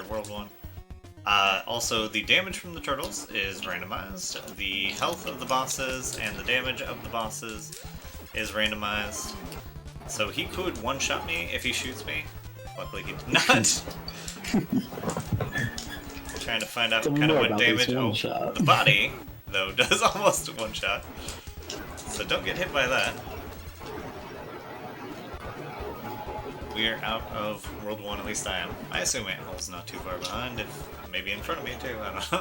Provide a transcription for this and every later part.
World 1. Also, the damage from the turtles is randomized. The health of the bosses and the damage of the bosses is randomized. So he could one-shot me if he shoots me. Luckily he did not. Trying to find out kind of what damage. Oh, the body, though, does almost one-shot. So don't get hit by that. We are out of World 1, at least I am. I assume Anthole's not too far behind, if maybe in front of me too, I don't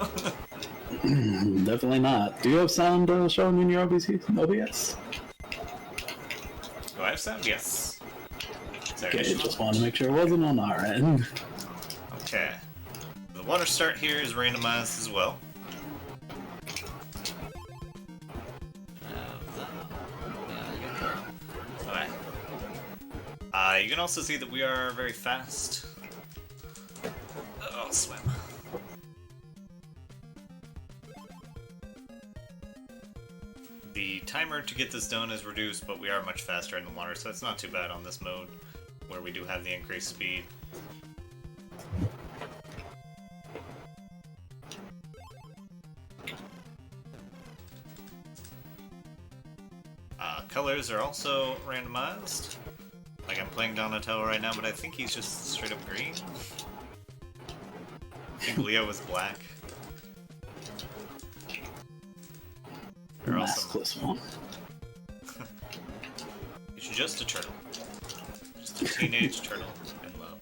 know. Definitely not. Do you have sound showing in your OBS? Do I have sound? Yes. Okay, just wanted to make sure it wasn't on our end. Okay. The water start here is randomized as well. You can also see that we are very fast. I'll swim. The timer to get this done is reduced, but we are much faster in the water, so it's not too bad on this mode, where we do have the increased speed. Colors are also randomized. Like, I'm playing Donatello right now, but I think he's just straight up green. I think Leo is black. Maskless one. It's just a turtle. Just a teenage turtle in love.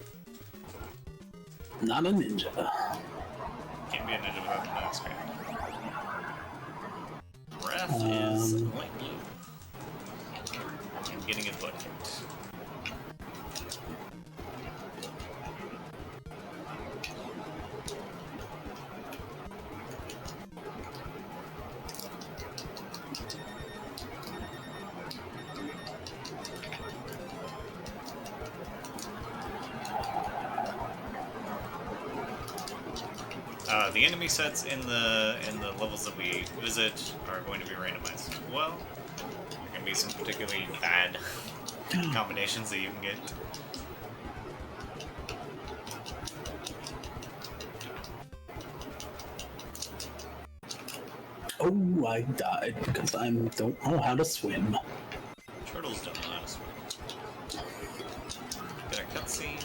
Not a ninja. Can't be a ninja without the mask, right? Wrath is light blue. And getting his butt kicked. The enemy sets in the levels that we visit are going to be randomized as well. There are going to be some particularly bad combinations that you can get. Oh, I died because I don't know how to swim. Turtles don't know how to swim. Got a cutscene.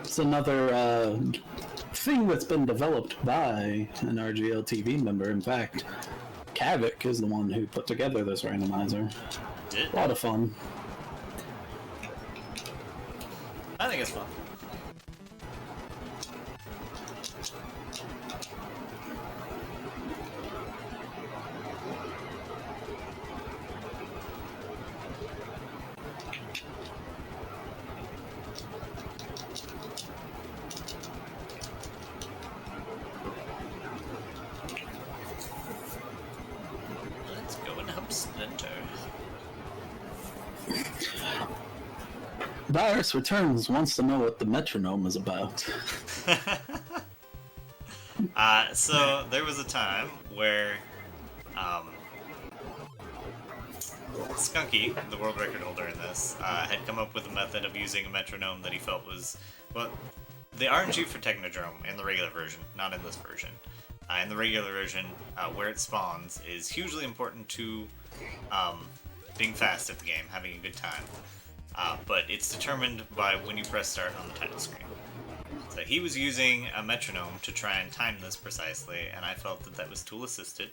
It's another thing that's been developed by an RGL TV member. In fact, Kavoc is the one who put together this randomizer. A lot of fun. I think it's fun. Virus Returns wants to know what the metronome is about. So there was a time where Skunky, the world record holder in this, had come up with a method of using a metronome that he felt was, well, the RNG for Technodrome in the regular version, not in this version. In the regular version, where it spawns is hugely important to being fast at the game, having a good time. But it's determined by when you press start on the title screen. So he was using a metronome to try and time this precisely, and I felt that that was tool assisted.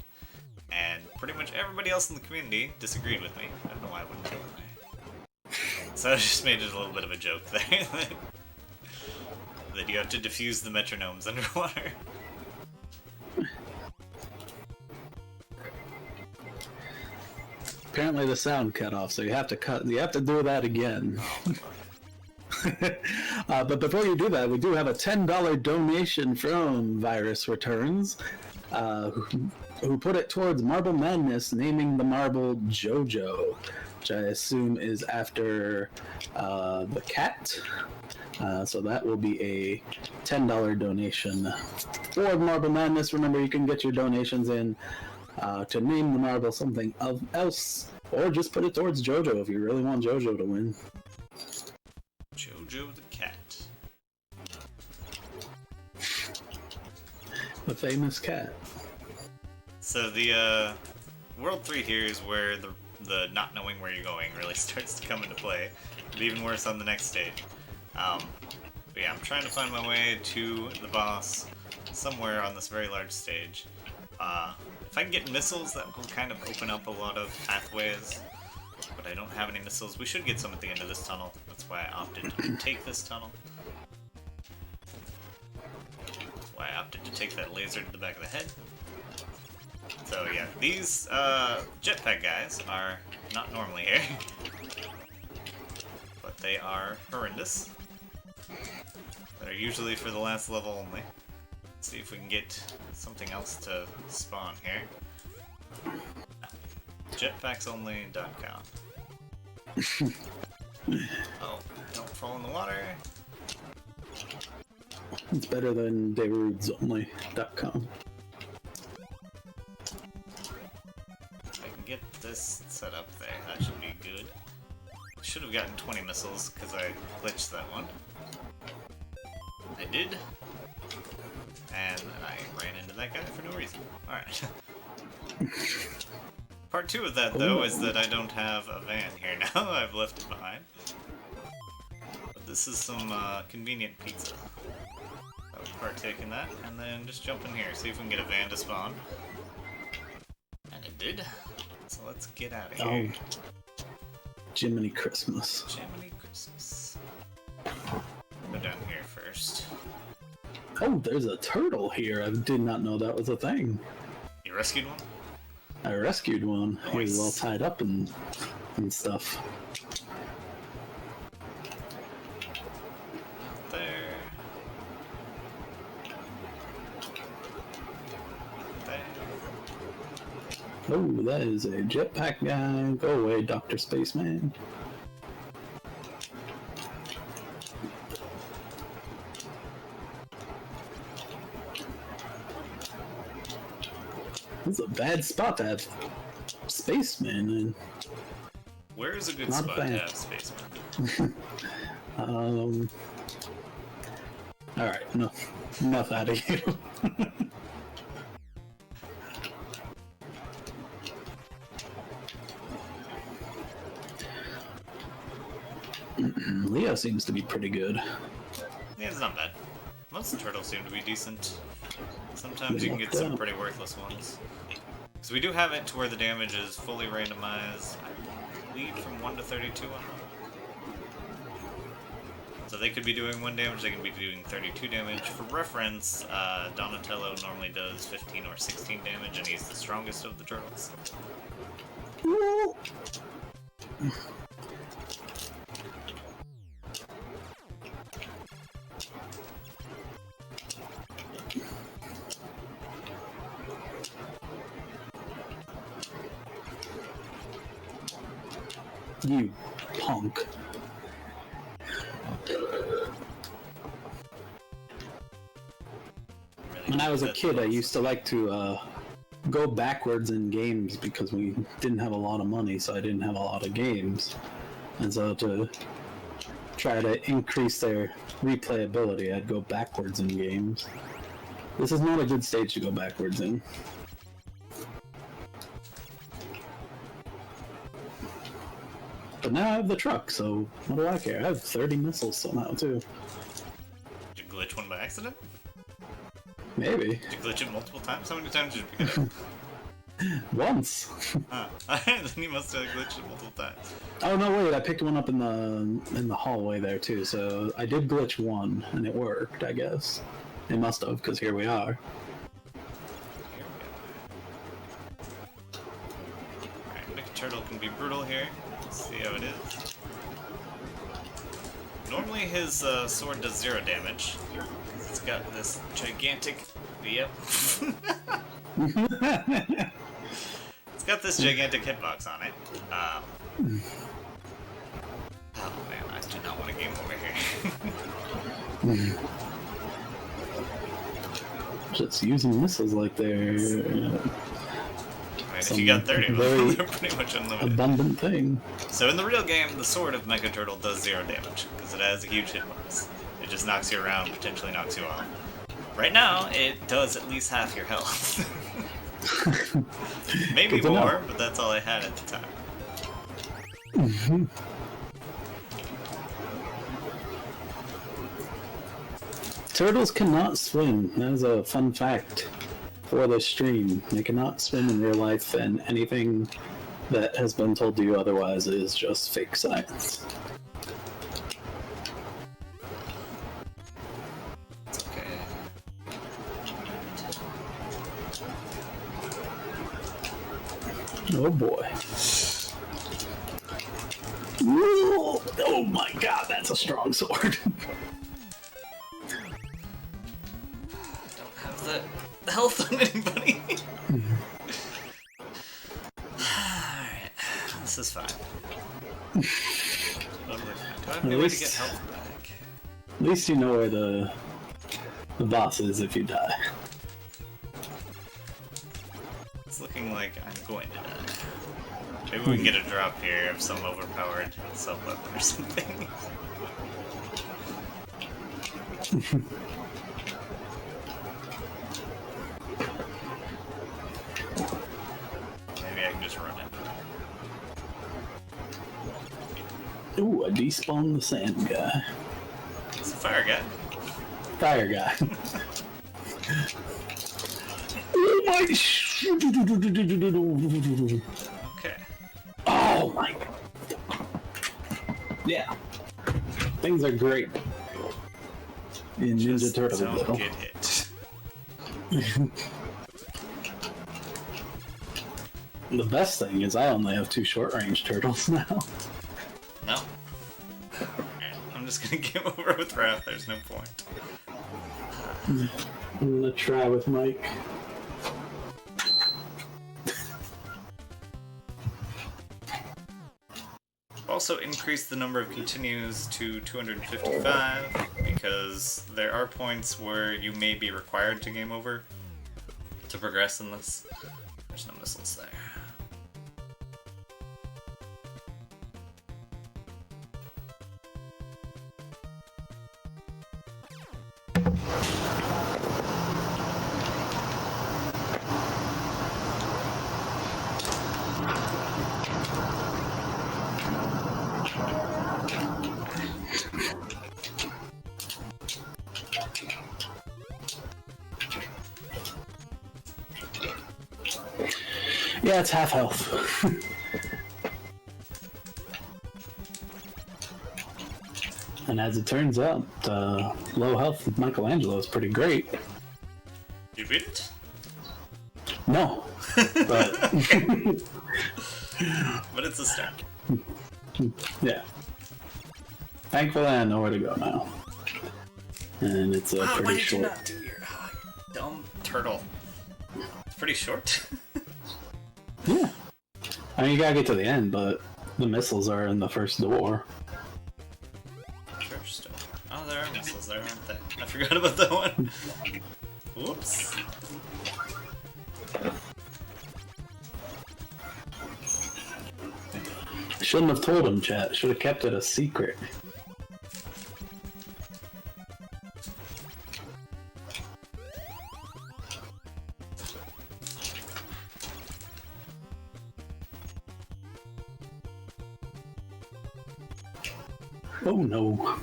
And pretty much everybody else in the community disagreed with me. I don't know why I wouldn't kill me. So I just made it a little bit of a joke there. That you have to defuse the metronomes underwater. Apparently the sound cut off, so you have to do that again. But before you do that, we do have a $10 donation from Virus Returns, who put it towards Marble Madness, naming the marble JoJo, which I assume is after the cat. So that will be a $10 donation for Marble Madness. Remember, you can get your donations in to name the marble something else, or just put it towards JoJo if you really want JoJo to win. JoJo the cat. The famous cat. So the World 3 here is where the not knowing where you're going really starts to come into play. It'll be even worse on the next stage. But yeah, I'm trying to find my way to the boss somewhere on this very large stage. If I can get missiles, that will kind of open up a lot of pathways. But I don't have any missiles. We should get some at the end of this tunnel. That's why I opted to take this tunnel. That's why I opted to take that laser to the back of the head. So yeah, these jetpack guys are not normally here. But they are horrendous. They're usually for the last level only. Let's see if we can get something else to spawn here. Jetpacksonly.com. Oh, don't fall in the water. It's better than dayroodsonly.com. I can get this set up there. That should be good. Should have gotten 20 missiles because I glitched that one. I did. And I ran into that guy for no reason. Alright. Part 2 of that, though, is that I don't have a van here now. I've left it behind. But this is some convenient pizza. I would partake in that, and then just jump in here, see if we can get a van to spawn. And it did. So let's get out of here. Oh. Jiminy Christmas. Jiminy Christmas. Go down here first. Oh, there's a turtle here. I did not know that was a thing. You rescued one? I rescued one. Nice. He was all tied up and stuff. There. There. Oh, that is a jetpack guy. Go away, Dr. Spaceman. This is a bad spot to have Spaceman in. Where is a good Not spot bad. to have spacemen? Alright, no. Enough out of you. Leo seems to be pretty good. Yeah, it's not bad. Most turtles seem to be decent. Sometimes you can get some pretty worthless ones. Because we do have it to where the damage is fully randomized, I believe from 1 to 32 on them. So they could be doing 1 damage, they can be doing 32 damage. For reference, Donatello normally does 15 or 16 damage, and he's the strongest of the turtles. You punk. When I was a kid, I used to like to go backwards in games because we didn't have a lot of money, so I didn't have a lot of games. And so to try to increase their replayability, I'd go backwards in games. This is not a good stage to go backwards in. But now I have the truck, so what do I care? I have 30 missiles somehow, too. Did you glitch one by accident? Maybe. Did you glitch it multiple times? How many times did you pick it up? Once. Huh. Then you must have glitched it multiple times. Oh no, wait! I picked one up in the hallway there too. So I did glitch one, and it worked. I guess it must have, because here we are. Here we go. Alright, Nick Turtle can be brutal here. Let's see how it is. Normally his sword does 0 damage. It's got this gigantic... Yep. It's got this gigantic hitbox on it. Oh man, I do not want a game over here. Just using missiles like they're if you got 30 of them, they're pretty much unlimited. Abundant thing. So in the real game, the sword of Mecha Turtle does 0 damage, because it has a huge hit bonus. It just knocks you around, potentially knocks you off. Right now, it does at least half your health. Maybe more, but that's all I had at the time. Turtles cannot swim. That is a fun fact for the stream. They cannot swim in real life, and anything that has been told to you otherwise is just fake science. Okay. Oh boy. Whoa! Oh my god, that's a strong sword. The health on anybody. Alright, this is fine. Do I have any way to get health back? At least you know where the boss is if you die. It's looking like I'm going to die. Maybe we can get a drop here of some overpowered sub-weapon or something. Maybe I can just run it. Ooh, I despawned the sand guy. It's a fire guy. Fire guy. Oh my! Okay. Oh my! Yeah. Things are great in Ninja Turtle. Don't get hit. The best thing is I only have 2 short-range turtles now. No. Alright, I'm just gonna game over with Wrath. There's no point. I'm gonna try with Mike. Also increase the number of continues to 255 because there are points where you may be required to game over to progress in this. There's no missiles there. Yeah, it's half health. And as it turns out, low health with Michelangelo is pretty great. You beat it? No. But but it's a start. yeah. Thankfully I know where to go now. And it's a pretty why did short. you not do your dumb turtle? Pretty short. Yeah. I mean, you gotta get to the end, but the missiles are in the first door. First door. Oh, there are missiles there, aren't they? I forgot about that one. Whoops. Shouldn't have told him, chat. Should have kept it a secret. Oh no.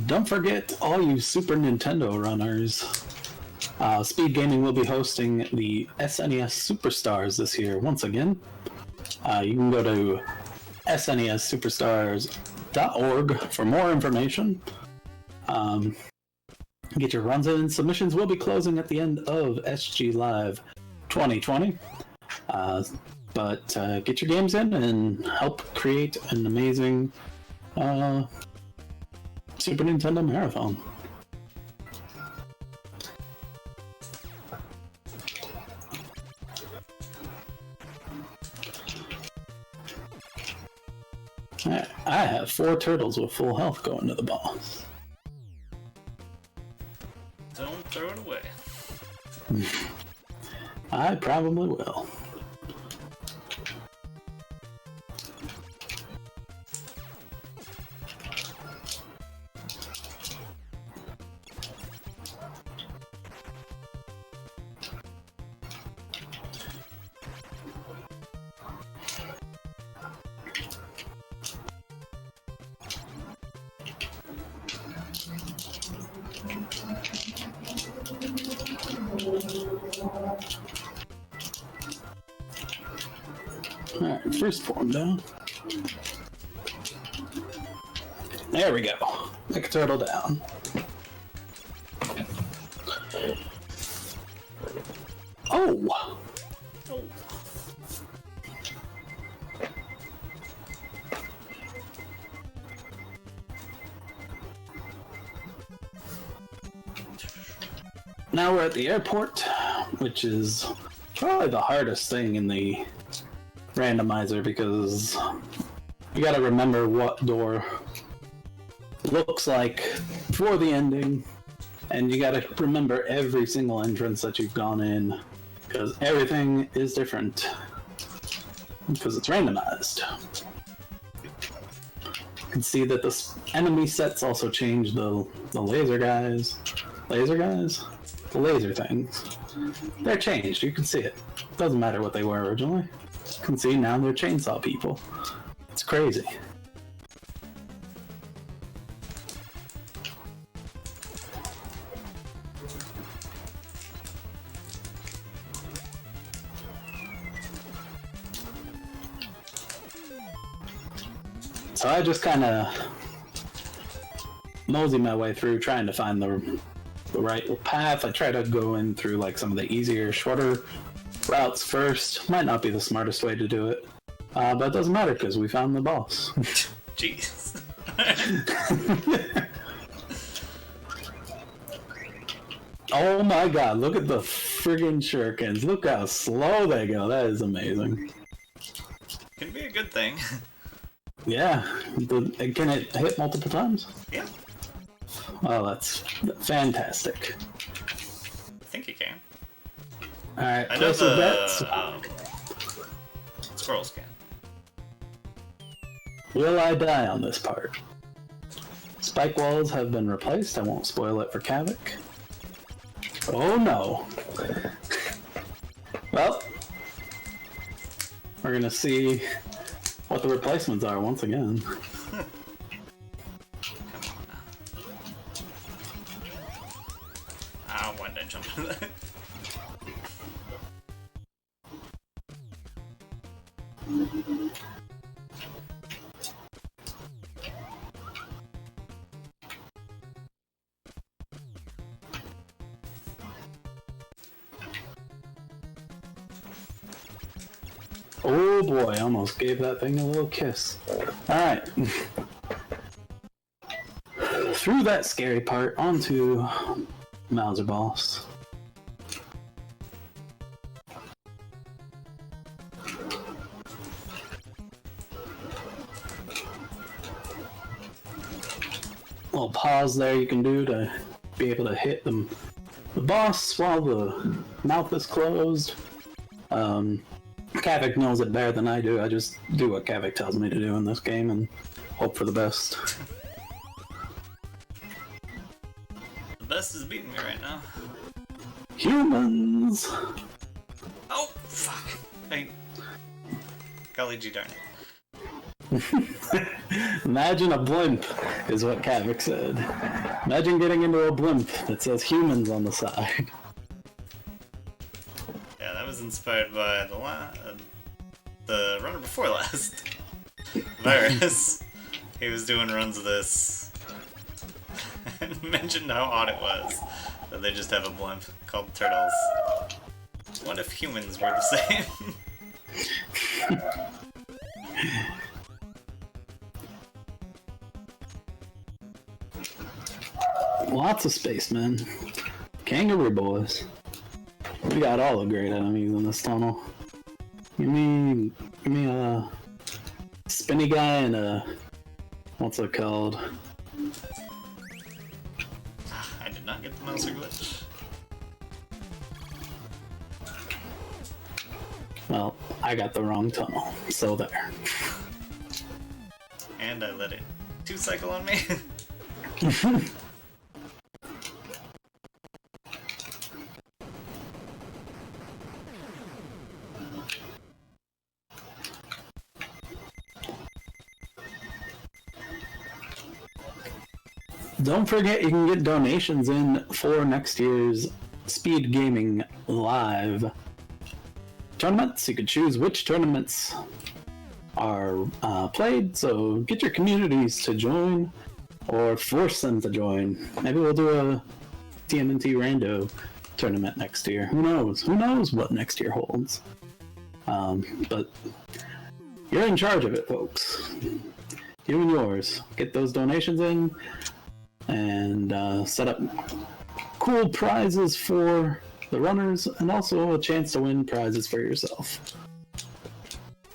Don't forget, all you Super Nintendo runners, SpeedGaming will be hosting the SNES Superstars this year once again. You can go to SNESSuperstars.org for more information. Get your runs in. Submissions will be closing at the end of SG Live 2020. But get your games in and help create an amazing Super Nintendo marathon. Alright, I have 4 turtles with full health going to the boss. Don't throw it away. I probably will. Alright, first form down. There we go. Make a turtle down. Oh! Now we're at the airport, which is probably the hardest thing in the randomizer because you gotta remember what door looks like for the ending, and you gotta remember every single entrance that you've gone in because everything is different because it's randomized. You can see that the enemy sets also change the laser guys. The laser things. They're changed, you can see it. Doesn't matter what they were originally. You can see now they're chainsaw people. It's crazy. So I just kind of mosey my way through trying to find the right path. I try to go in through like some of the easier, shorter routes first. Might not be the smartest way to do it, but it doesn't matter because we found the boss. Jeez. Oh my god, look at the friggin' shurikens. Look how slow they go. That is amazing. Can be a good thing. Yeah. Can it hit multiple times? Yeah. Oh, that's fantastic. I think you can. Alright, I know place of bets. Squirrels can. Will I die on this part? Spike walls have been replaced. I won't spoil it for Kavoc. Oh no. Well, we're gonna see what the replacements are once again. Why did I jump into that? Oh boy, I almost gave that thing a little kiss. Alright. Through that scary part, onto Mauser boss. Little pause there you can do to be able to hit the boss while the mouth is closed. Kavoc knows it better than I do. I just do what Kavoc tells me to do in this game and hope for the best. The best is beating me right now. Humans! Oh, fuck. Hey. Golly gee darn it. Imagine a blimp, is what Kavoc said. Imagine getting into a blimp that says humans on the side. Yeah, that was inspired by the runner before last. Virus. He was doing runs of this. mentioned how odd it was that they just have a blimp called Turtles. What if humans were the same? Lots of spacemen. Kangaroo boys. We got all the great enemies in this tunnel. Give me a spinny guy and a... what's it called? I did not get the Mouser glitch. Well, I got the wrong tunnel, so there. And I let it 2-cycle on me. Don't forget you can get donations in for next year's SpeedGaming Live tournaments. You can choose which tournaments are played, so get your communities to join or force them to join. Maybe we'll do a TMNT Rando tournament next year. Who knows? Who knows what next year holds? But you're in charge of it, folks. You and yours. Get those donations in and set up cool prizes for the runners and also a chance to win prizes for yourself.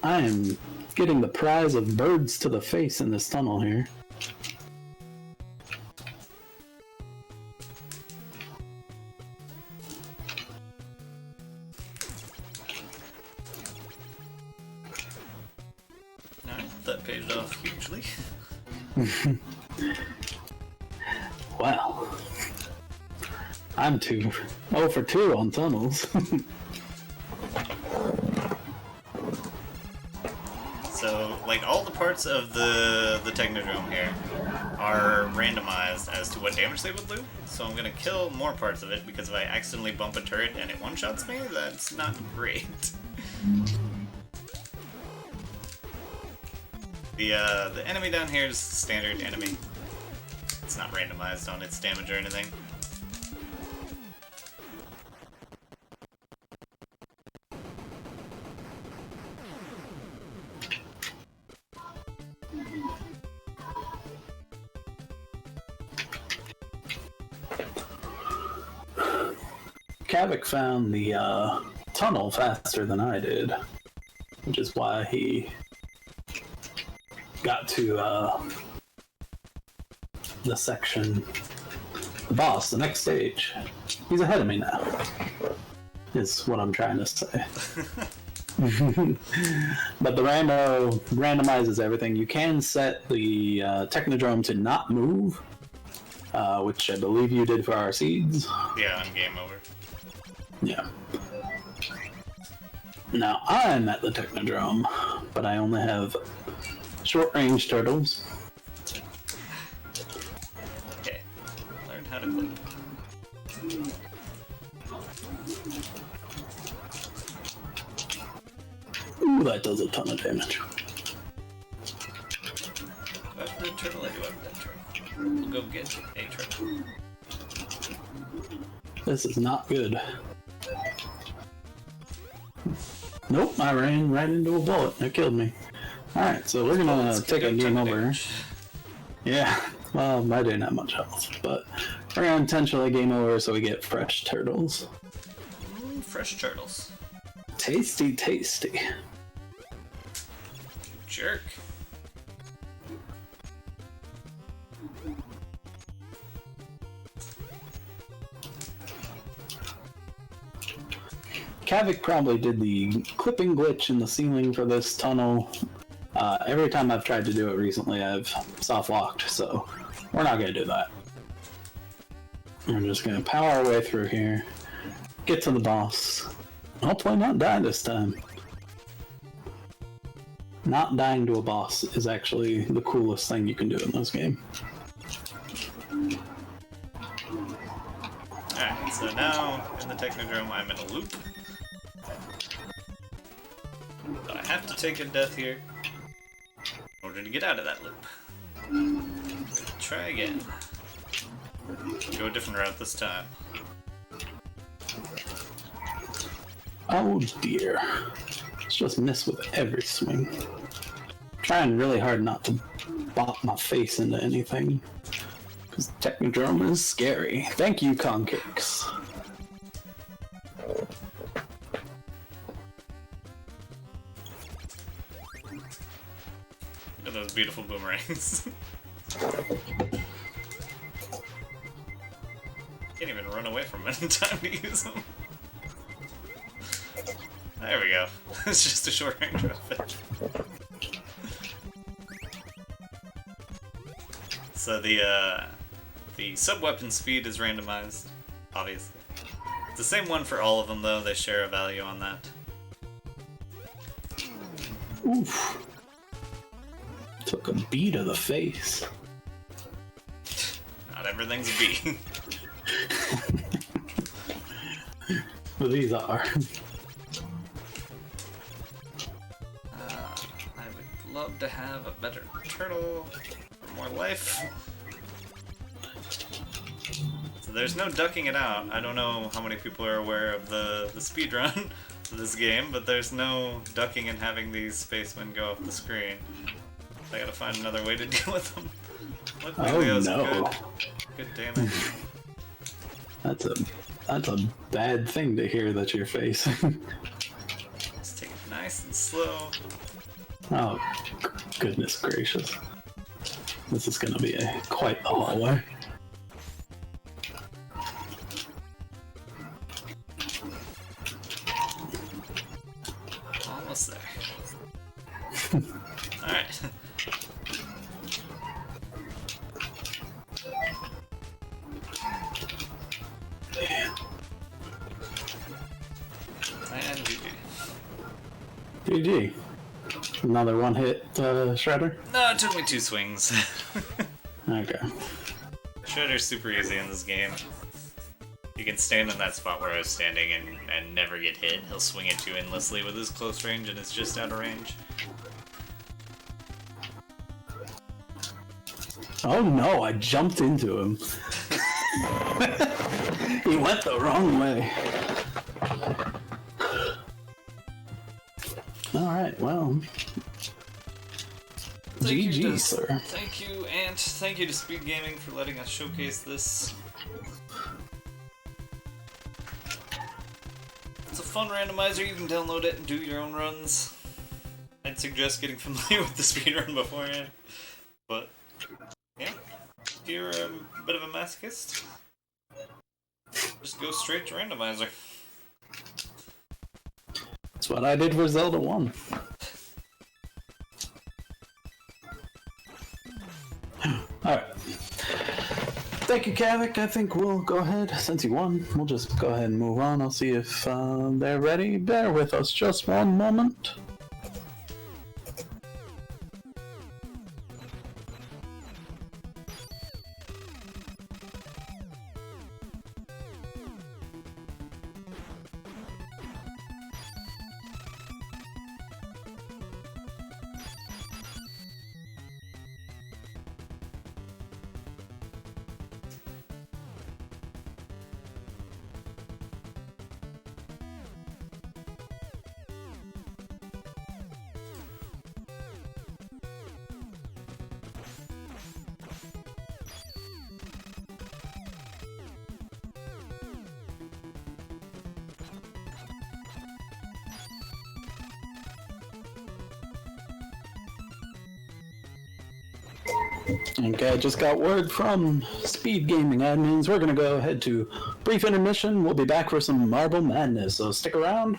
I am getting the prize of birds to the face in this tunnel here. Alright, that paid off hugely. Wow. I'm 0 for 2 on tunnels. So, like, all the parts of the Technodrome here are randomized as to what damage they would do. So I'm gonna kill more parts of it, because if I accidentally bump a turret and it one-shots me, that's not great. The enemy down here is standard enemy. It's not randomized on its damage or anything. Kavoc found the tunnel faster than I did, which is why he got to the section, the boss, the next stage. He's ahead of me now, is what I'm trying to say. But the randomizes everything. You can set the Technodrome to not move, which I believe you did for our seeds. Yeah, on Game Over. Yeah. Now I'm at the Technodrome, but I only have short-range turtles. Okay, learn how to click. Ooh, that does a ton of damage. What the turtle I do have that turtle? We'll go get a turtle. This is not good. Nope, I ran right into a bullet. It killed me. Alright, so we're gonna take a game over. Yeah, well, I didn't have much health, but we're gonna intentionally game over so we get fresh turtles. Fresh turtles. Tasty, tasty. Jerk. Kavoc probably did the clipping glitch in the ceiling for this tunnel. Every time I've tried to do it recently, I've soft-locked, so we're not going to do that. We're just going to power our way through here, get to the boss. Hopefully not die this time. Not dying to a boss is actually the coolest thing you can do in this game. Alright, so now in the Technodrome I'm in a loop. But I have to take a death here in order to get out of that loop. Try again. Go a different route this time. Oh dear. Let's just miss with every swing. Trying really hard not to bop my face into anything. Because Technodrome is scary. Thank you, Concakes. Look at those beautiful boomerangs. Can't even run away from it in time to use them. There we go. It's just a short range weapon. So the sub-weapon speed is randomized, obviously. It's the same one for all of them though, they share a value on that. Oof. Took a B to the face. Not everything's a B. Well, these are. I would love to have a better turtle for more life. So there's no ducking it out. I don't know how many people are aware of the speedrun of this game, but there's no ducking and having these spacemen go off the screen. I gotta find another way to deal with them. Luckily, Oh no. Good damage. That's a bad thing to hear that you're facing. Just take it nice and slow. Oh, goodness gracious. This is gonna be quite the hallway. Almost there. Alright. And GG. GG. Another one-hit shredder? No, it took me 2 swings. Okay. Shredder's super easy in this game. You can stand in that spot where I was standing and never get hit. He'll swing at you endlessly with his close range and it's just out of range. Oh no, I jumped into him. He went the wrong way. Alright, well. GG, sir. Thank you, and thank you to SpeedGaming for letting us showcase this. It's a fun randomizer, you can download it and do your own runs. I'd suggest getting familiar with the speedrun beforehand. But, yeah, if you're a bit of a masochist, just go straight to randomizer. That's what I did for Zelda 1. Alright. Thank you, kavoc. I think we'll go ahead. Since you won, we'll just go ahead and move on. I'll see if they're ready. Bear with us just one moment. Okay, I just got word from SpeedGaming admins. We're gonna go ahead to brief intermission. We'll be back for some Marble Madness, so stick around,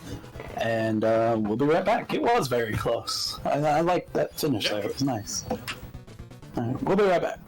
and we'll be right back. It was very close. I liked that finish there. It was nice. All right, we'll be right back.